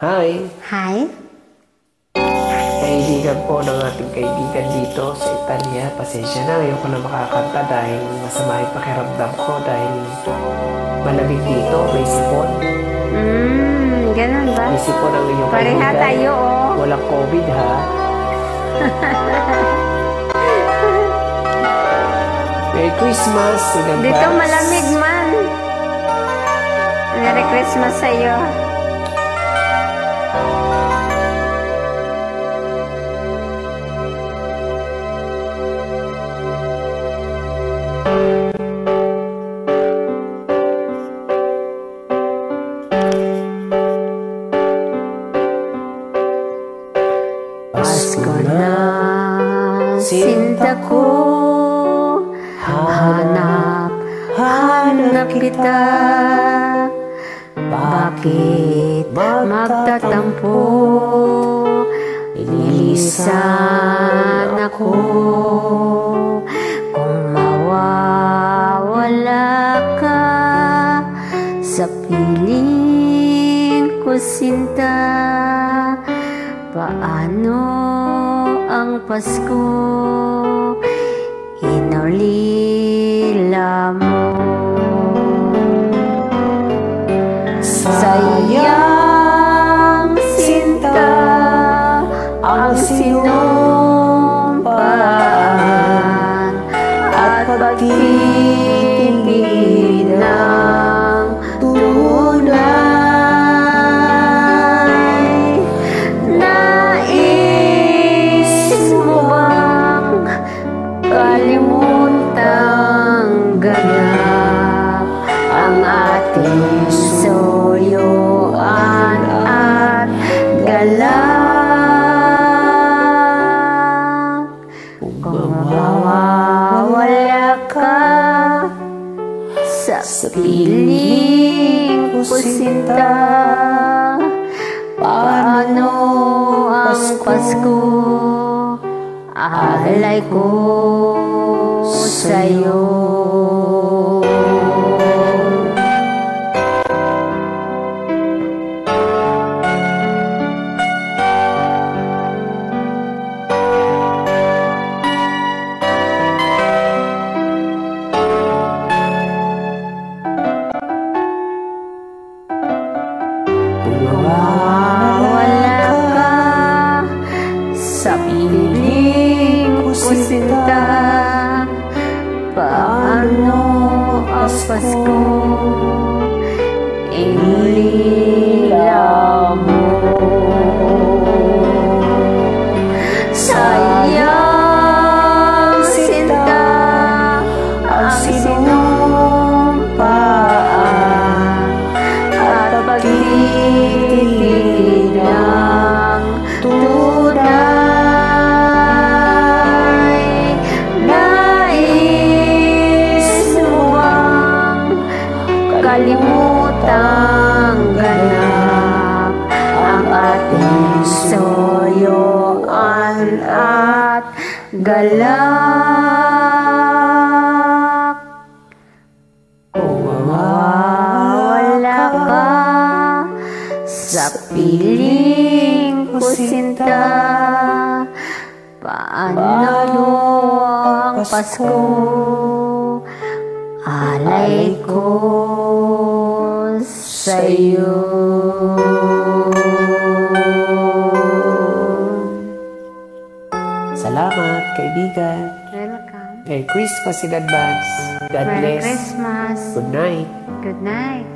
Hi! Hi? Kaibigan po ng ating kaibigan dito sa Italia. Pasensya na, ngayon ko na makakanta dahil masama yung pakiramdam ko dahil malamig dito, may sipon. Ganun ba? May sipon ang inyong Pareha kaibigan. tayo, oh. Walang COVID, ha? Merry Christmas! Dito malamig man. Merry Christmas sa'yo. Pasko na, sinta ko, hanap kita. Bakit magtatampo? Ilisan ako. Kung mawawala ka sa piling ko, sinta, paano ang Pasko inulila mo? Sayang, sinta, ang sinumpaan at pagtitipid ng tunay. Nais mo bang kalimutang ganap ang ating soyoan at galak? Kung mawawala ka sa piling ko, sinta, paano ang Pasko alay ko sa'yo? Mawawala ka sa piling ko, sinta, paano ang Pasko inulila mo? Sayang, sinta, ang sinumpaan at pagtitipid ng tunay. Nais mo bang kalimutang ganap ang ating soyoan at galak? Kung mawawala ka sa piling ko, sinta, paano ang Pasko alay ko sa'yo? Salamat, kaibigan. Welcome. Merry Christmas in advance. God Merry bless. Christmas. Good night. Good night.